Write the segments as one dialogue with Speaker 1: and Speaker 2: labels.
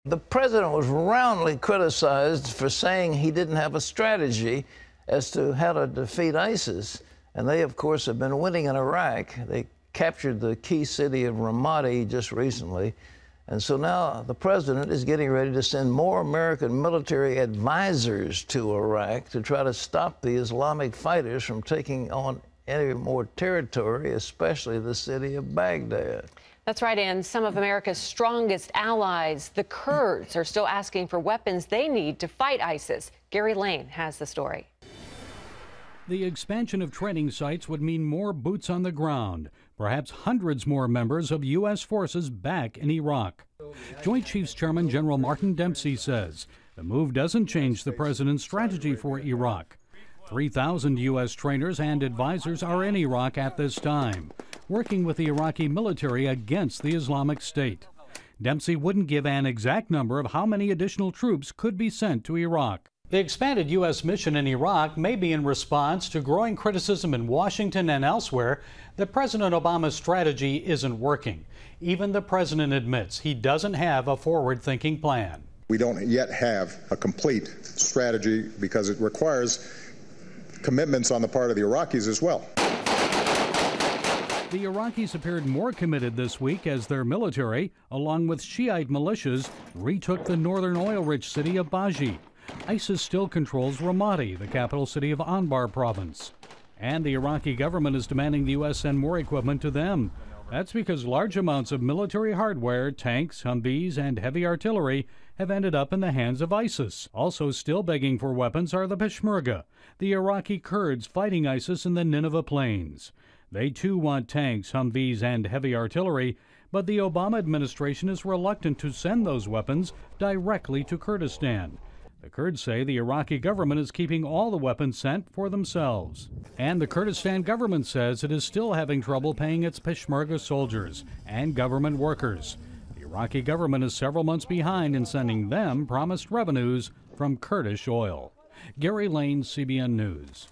Speaker 1: The president was roundly criticized for saying he didn't have a strategy as to how to defeat ISIS. And they, of course, have been winning in Iraq. They captured the key city of Ramadi just recently. And so now the president is getting ready to send more American military advisors to Iraq to try to stop the Islamic fighters from taking on any more territory, especially the city of Baghdad.
Speaker 2: That's right, and some of America's strongest allies, the Kurds, are still asking for weapons they need to fight ISIS. Gary Lane has the story.
Speaker 3: The expansion of training sites would mean more boots on the ground, perhaps hundreds more members of U.S. forces back in Iraq. Joint Chiefs Chairman General Martin Dempsey says the move doesn't change the president's strategy for Iraq. 3,000 U.S. trainers and advisors are in Iraq at this time, working with the Iraqi military against the Islamic State. Dempsey wouldn't give an exact number of how many additional troops could be sent to Iraq. The expanded U.S. mission in Iraq may be in response to growing criticism in Washington and elsewhere that President Obama's strategy isn't working. Even the president admits he doesn't have a forward-thinking plan.
Speaker 4: We don't yet have a complete strategy because it requires commitments on the part of the Iraqis as well.
Speaker 3: The Iraqis appeared more committed this week as their military, along with Shiite militias, retook the northern oil-rich city of Baji. ISIS still controls Ramadi, the capital city of Anbar province. And the Iraqi government is demanding the U.S. send more equipment to them. That's because large amounts of military hardware, tanks, Humvees, and heavy artillery have ended up in the hands of ISIS. Also still begging for weapons are the Peshmerga, the Iraqi Kurds fighting ISIS in the Nineveh Plains. They too want tanks, Humvees, and heavy artillery, but the Obama administration is reluctant to send those weapons directly to Kurdistan. The Kurds say the Iraqi government is keeping all the weapons sent for themselves. And the Kurdistan government says it is still having trouble paying its Peshmerga soldiers and government workers. The Iraqi government is several months behind in sending them promised revenues from Kurdish oil. Gary Lane, CBN News.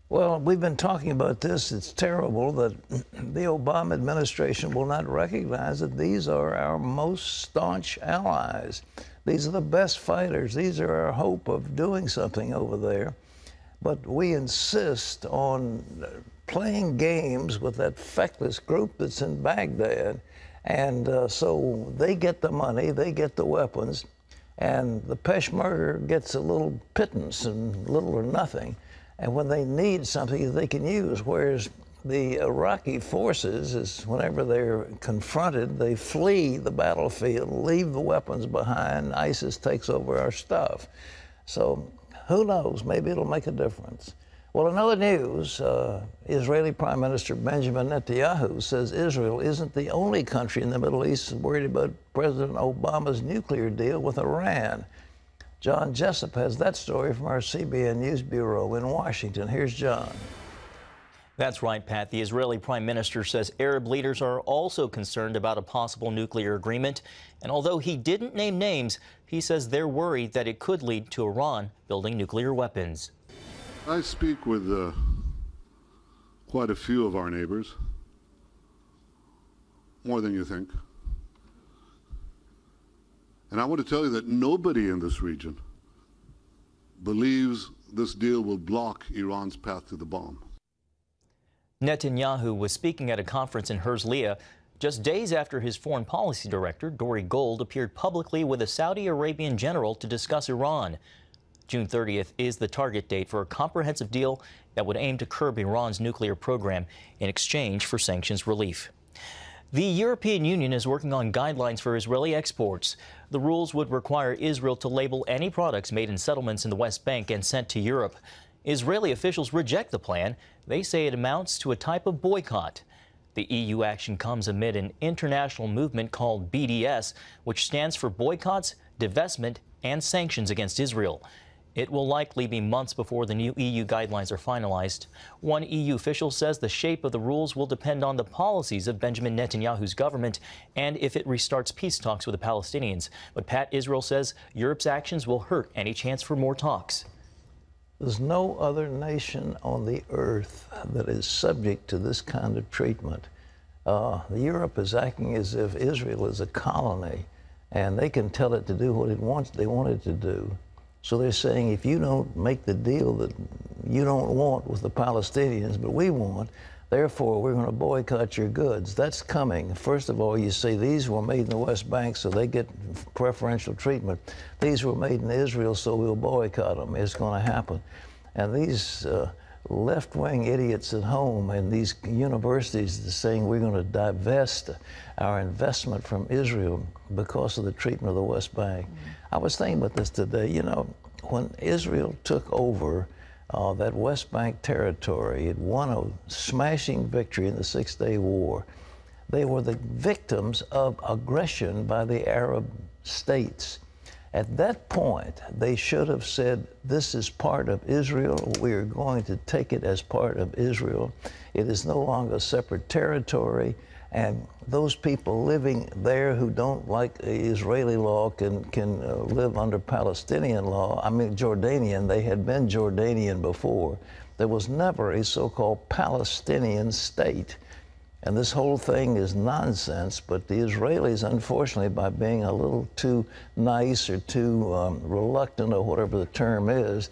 Speaker 1: Well, we've been talking about this. It's terrible that the Obama administration will not recognize that these are our most staunch allies. These are the best fighters. These are our hope of doing something over there. But we insist on playing games with that feckless group that's in Baghdad. And so they get the money, they get the weapons, and the Peshmerga gets a little pittance and little or nothing. And when they need something they can use, whereas the Iraqi forces, is whenever they're confronted, they flee the battlefield, leave the weapons behind. ISIS takes over our stuff. So who knows? Maybe it'll make a difference. Well, in other news, Israeli Prime Minister Benjamin Netanyahu says Israel isn't the only country in the Middle East worried about President Obama's nuclear deal with Iran. John Jessup has that story from our CBN News Bureau in Washington. Here's John.
Speaker 5: That's right, Pat. The Israeli Prime Minister says Arab leaders are also concerned about a possible nuclear agreement. And although he didn't name names, he says they're worried that it could lead to Iran building nuclear weapons.
Speaker 6: I speak with quite a few of our neighbors, more than you think. And I want to tell you that nobody in this region believes this deal will block Iran's path to the bomb.
Speaker 5: Netanyahu was speaking at a conference in Herzliya just days after his foreign policy director, Dori Gold, appeared publicly with a Saudi Arabian general to discuss Iran. June 30th is the target date for a comprehensive deal that would aim to curb Iran's nuclear program in exchange for sanctions relief. The European Union is working on guidelines for Israeli exports. The rules would require Israel to label any products made in settlements in the West Bank and sent to Europe. Israeli officials reject the plan. They say it amounts to a type of boycott. The EU action comes amid an international movement called BDS, which stands for boycotts, divestment, and sanctions against Israel. It will likely be months before the new EU guidelines are finalized. One EU official says the shape of the rules will depend on the policies of Benjamin Netanyahu's government and if it restarts peace talks with the Palestinians. But Pat, Israel says Europe's actions will hurt any chance for more talks.
Speaker 1: There's no other nation on the earth that is subject to this kind of treatment. Europe is acting as if Israel is a colony. and they can tell it to do what they want it to do. So they're saying, if you don't make the deal that you don't want with the Palestinians, but we want, therefore we're going to boycott your goods. That's coming. First of all, you see, these were made in the West Bank, so they get preferential treatment. These were made in Israel, so we'll boycott them. It's going to happen. And these left-wing idiots at home and these universities are saying we're going to divest our investment from Israel because of the treatment of the West Bank. I was thinking about this today. You know, when Israel took over that West Bank territory, it won a smashing victory in the Six-Day War. They were the victims of aggression by the Arab states. At that point, they should have said, this is part of Israel. We are going to take it as part of Israel. It is no longer a separate territory. And those people living there who don't like Israeli law can live under Palestinian law. I mean, Jordanian. They had been Jordanian before. There was never a so-called Palestinian state. And this whole thing is nonsense, but the Israelis, unfortunately, by being a little too nice or too reluctant, or whatever the term is,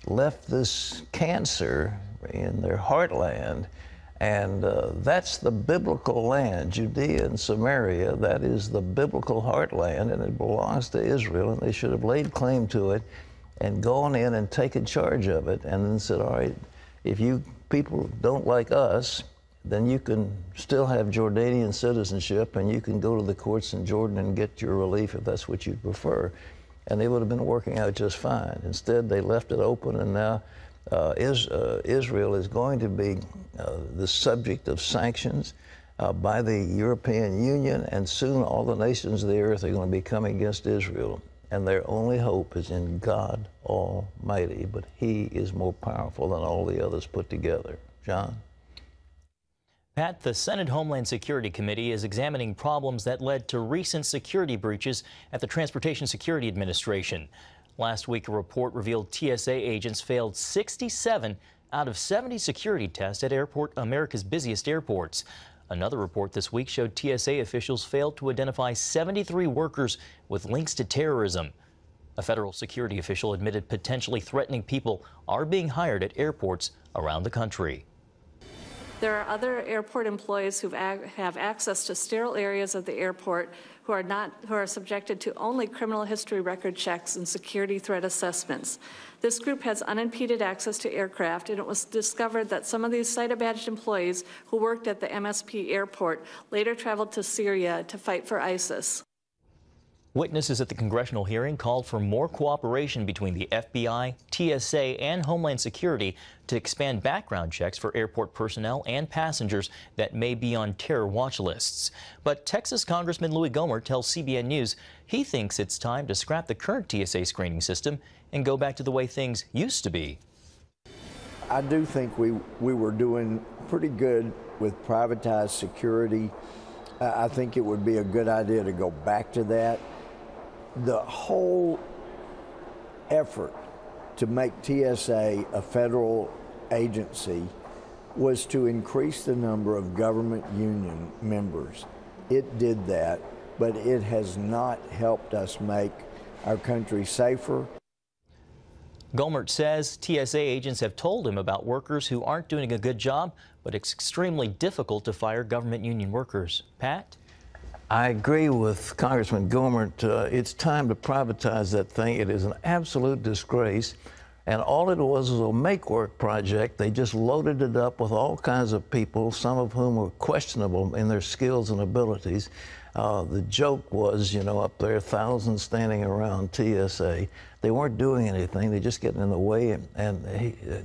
Speaker 1: left this cancer in their heartland. And that's the biblical land, Judea and Samaria. That is the biblical heartland, and it belongs to Israel, and they should have laid claim to it and gone in and taken charge of it, and then said, all right, if you people don't like us, then you can still have Jordanian citizenship, and you can go to the courts in Jordan and get your relief if that's what you prefer. And they would have been working out just fine. Instead, they left it open, and now Israel is going to be the subject of sanctions by the European Union, and soon all the nations of the earth are going to be coming against Israel. And their only hope is in God Almighty, but He is more powerful than all the others put together. John?
Speaker 5: Pat, the Senate Homeland Security Committee is examining problems that led to recent security breaches at the Transportation Security Administration. Last week, a report revealed TSA agents failed 67 out of 70 security tests at America's busiest airports. Another report this week showed TSA officials failed to identify 73 workers with links to terrorism. A federal security official admitted potentially threatening people are being hired at airports around the country.
Speaker 7: There are other airport employees who have access to sterile areas of the airport who are subjected to only criminal history record checks and security threat assessments. This group has unimpeded access to aircraft, and it was discovered that some of these CITA-badged employees who worked at the MSP airport later traveled to Syria to fight for ISIS.
Speaker 5: Witnesses at the congressional hearing called for more cooperation between the FBI, TSA, and Homeland Security to expand background checks for airport personnel and passengers that may be on terror watch lists. But Texas Congressman Louis Gohmert tells CBN News he thinks it's time to scrap the current TSA screening system and go back to the way things used to be.
Speaker 8: I do think we were doing pretty good with privatized security. I think it would be a good idea to go back to that. The whole effort to make TSA a federal agency was to increase the number of government union members. It did that, but it has not helped us make our country safer.
Speaker 5: Gohmert says TSA agents have told him about workers who aren't doing a good job, but it's extremely difficult to fire government union workers. Pat?
Speaker 1: I agree with Congressman Gohmert. It's time to privatize that thing. It is an absolute disgrace. And all it was a make-work project. They just loaded it up with all kinds of people, some of whom were questionable in their skills and abilities. The joke was, you know, up there, thousands standing around TSA. They weren't doing anything. They're just getting in the way. And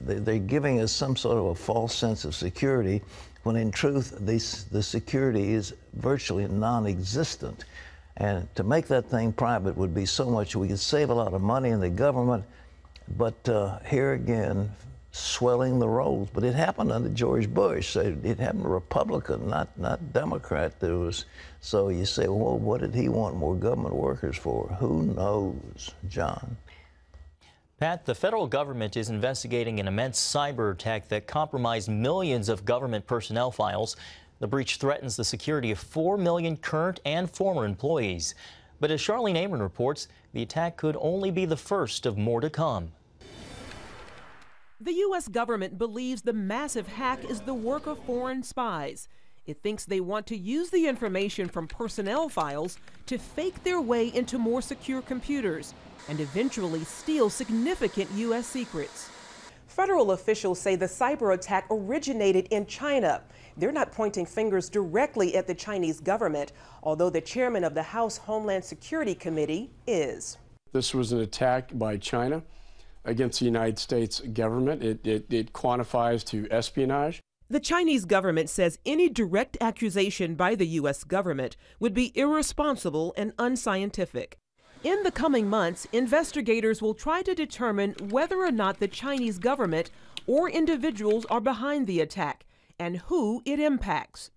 Speaker 1: they're giving us some sort of a false sense of security, when in truth, the security is virtually non-existent. And to make that thing private would be so much. We could save a lot of money in the government, but here again, swelling the rolls. But it happened under George Bush. It happened Republican, not Democrat. So you say, well, what did he want more government workers for? Who knows, John?
Speaker 5: Pat, the federal government is investigating an immense cyber attack that compromised millions of government personnel files. The breach threatens the security of 4 million current and former employees. But as Charlene Aaron reports, the attack could only be the first of more to come.
Speaker 9: The U.S. government believes the massive hack is the work of foreign spies. It thinks they want to use the information from personnel files to fake their way into more secure computers and eventually steal significant U.S. secrets.
Speaker 10: Federal officials say the cyber attack originated in China. They're not pointing fingers directly at the Chinese government, although the chairman of the House Homeland Security Committee is.
Speaker 11: This was an attack by China against the United States government. It quantifies to espionage.
Speaker 9: The Chinese government says any direct accusation by the U.S. government would be irresponsible and unscientific. In the coming months, investigators will try to determine whether or not the Chinese government or individuals are behind the attack and who it impacts.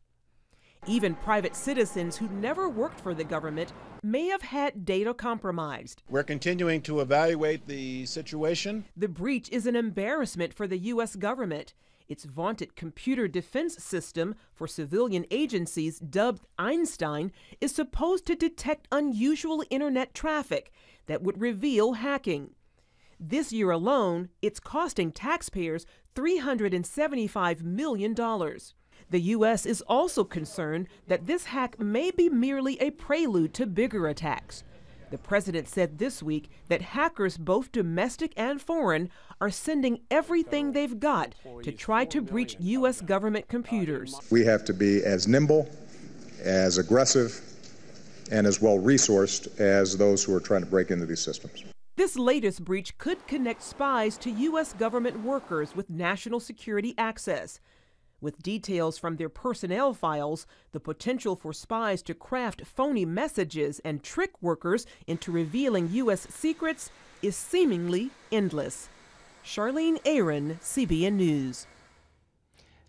Speaker 9: Even private citizens who never worked for the government may have had data compromised.
Speaker 12: We're continuing to evaluate the situation.
Speaker 9: The breach is an embarrassment for the U.S. government. Its vaunted computer defense system for civilian agencies, dubbed Einstein, is supposed to detect unusual internet traffic that would reveal hacking. This year alone, it's costing taxpayers $375 million. The U.S. is also concerned that this hack may be merely a prelude to bigger attacks. The president said this week that hackers, both domestic and foreign, are sending everything they've got to try to breach U.S. government computers.
Speaker 4: We have to be as nimble, as aggressive, and as well resourced as those who are trying to break into these systems.
Speaker 9: This latest breach could connect spies to U.S. government workers with national security access. With details from their personnel files, the potential for spies to craft phony messages and trick workers into revealing U.S. secrets is seemingly endless. Charlene Aaron, CBN News.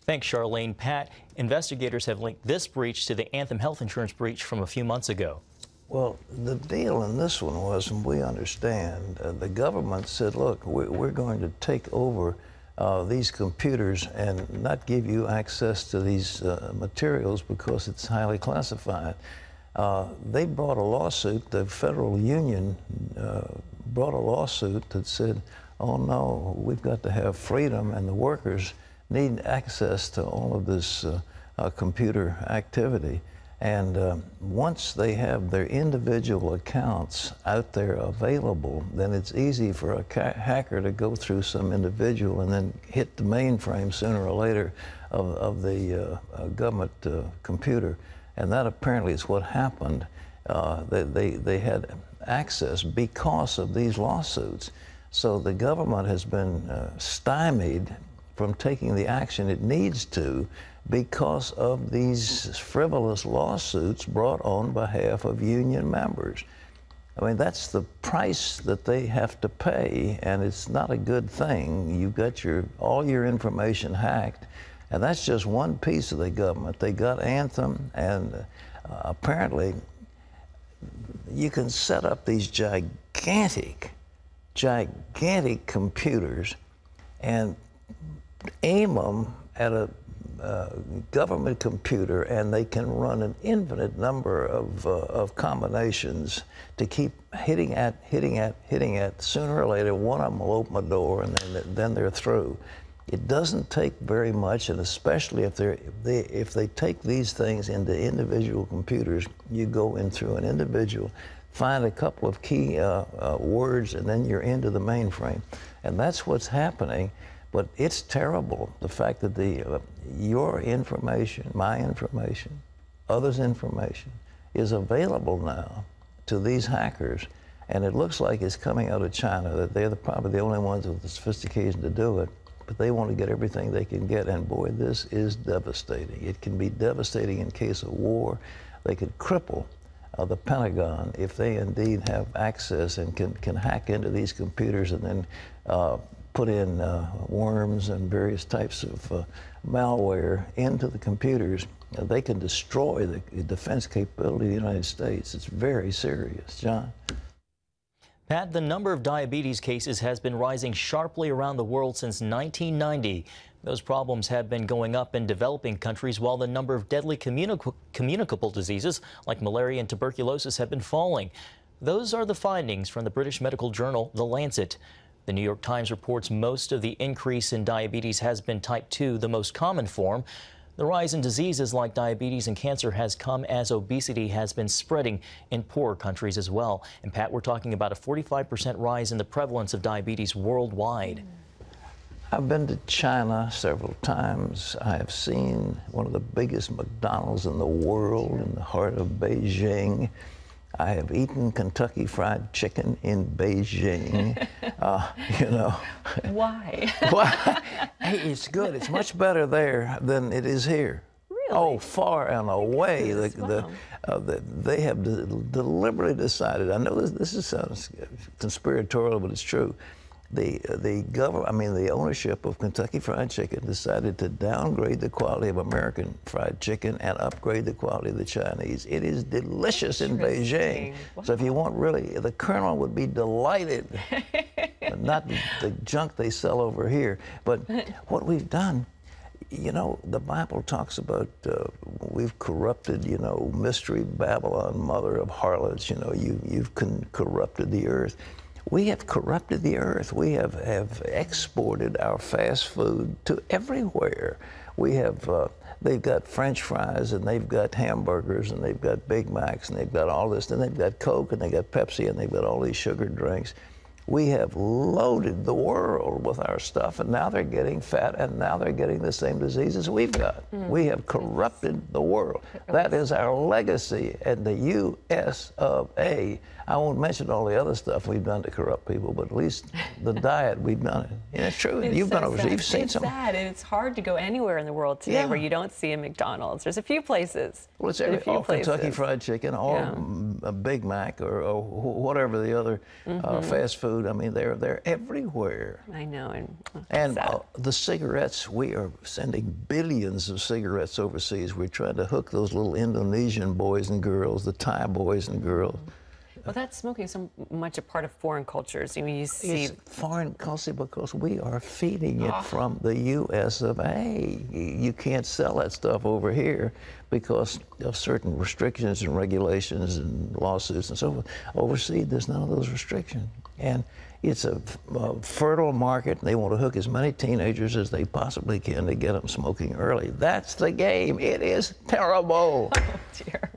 Speaker 5: Thanks, Charlene. Pat, investigators have linked this breach to the Anthem health insurance breach from a few months ago.
Speaker 1: Well, the deal in this one was, and we understand, the government said, look, we're going to take over these computers and not give you access to these materials because it's highly classified. They brought a lawsuit, the federal union brought a lawsuit that said, oh no, we've got to have freedom and the workers need access to all of this computer activity. And once they have their individual accounts out there available, then it's easy for a hacker to go through some individual and then hit the mainframe sooner or later of the government computer. And that apparently is what happened. They had access because of these lawsuits. So the government has been stymied from taking the action it needs to because of these frivolous lawsuits brought on behalf of union members. I mean, that's the price that they have to pay, and it's not a good thing. You've got all your information hacked, and that's just one piece of the government. They got Anthem, and apparently you can set up these gigantic computers and aim them at a government computer, and they can run an infinite number of combinations to keep hitting at. Sooner or later, one of them will open a door, and then they're through. It doesn't take very much, and especially if they take these things into individual computers, you go in through an individual, find a couple of key words, and then you're into the mainframe, and that's what's happening. But it's terrible, the fact that your information, my information, others' information is available now to these hackers. And it looks like it's coming out of China, that they're probably the only ones with the sophistication to do it. But they want to get everything they can get. And boy, this is devastating. It can be devastating in case of war. They could cripple the Pentagon if they indeed have access and can hack into these computers and then put in worms and various types of malware into the computers. They can destroy the defense capability of the United States. It's very serious. John?
Speaker 5: Pat, the number of diabetes cases has been rising sharply around the world since 1990. Those problems have been going up in developing countries, while the number of deadly communicable diseases like malaria and tuberculosis have been falling. Those are the findings from the British medical journal The Lancet. The New York Times reports most of the increase in diabetes has been type 2, the most common form. The rise in diseases like diabetes and cancer has come as obesity has been spreading in poorer countries as well. And Pat, we're talking about a 45% rise in the prevalence of diabetes worldwide.
Speaker 1: I've been to China several times. I have seen one of the biggest McDonald's in the world in the heart of Beijing. I have eaten Kentucky Fried Chicken in Beijing. You know.
Speaker 2: Why?
Speaker 1: Why? Hey, it's good. It's much better there than it is here.
Speaker 2: Really?
Speaker 1: Oh, far and away. They have deliberately decided. I know this sounds conspiratorial, but it's true. The government, I mean, the ownership of Kentucky Fried Chicken decided to downgrade the quality of American fried chicken and upgrade the quality of the Chinese. It is delicious in Beijing. Wow. So if you want really, the Colonel would be delighted. Not the junk they sell over here. But what we've done, you know, the Bible talks about we've corrupted, you know, Mystery Babylon, mother of harlots. You know, you've corrupted the earth. We have corrupted the earth. We have exported our fast food to everywhere. We have, they've got French fries, and they've got hamburgers, and they've got Big Macs, and they've got all this, and they've got Coke, and they've got Pepsi, and they've got all these sugar drinks. We have loaded the world with our stuff, and now they're getting fat, and now they're getting the same diseases we've got. We have corrupted the world. That is our legacy in the U.S. of A. I won't mention all the other stuff we've done to corrupt people, but at least the diet, we've done it. And it's true. You've been overseas. You've seen some.
Speaker 2: It's sad, and it's hard to go anywhere in the world today where you don't see a McDonald's. There's a few places.
Speaker 1: Well, it's every Kentucky Fried Chicken or a Big Mac or whatever the other fast food. I mean, they're everywhere.
Speaker 2: I know.
Speaker 1: And the cigarettes, we are sending billions of cigarettes overseas. We're trying to hook those little Indonesian boys and girls, the Thai boys and girls.
Speaker 2: Well, that's smoking so much a part of foreign cultures. I mean, you see.
Speaker 1: It's foreign culture because we are feeding it from the U.S. of A. You can't sell that stuff over here because of certain restrictions and regulations and lawsuits and so forth. Overseas, there's none of those restrictions. And it's a fertile market. They want to hook as many teenagers as they possibly can to get them smoking early. That's the game. It is terrible.
Speaker 2: Oh, dear.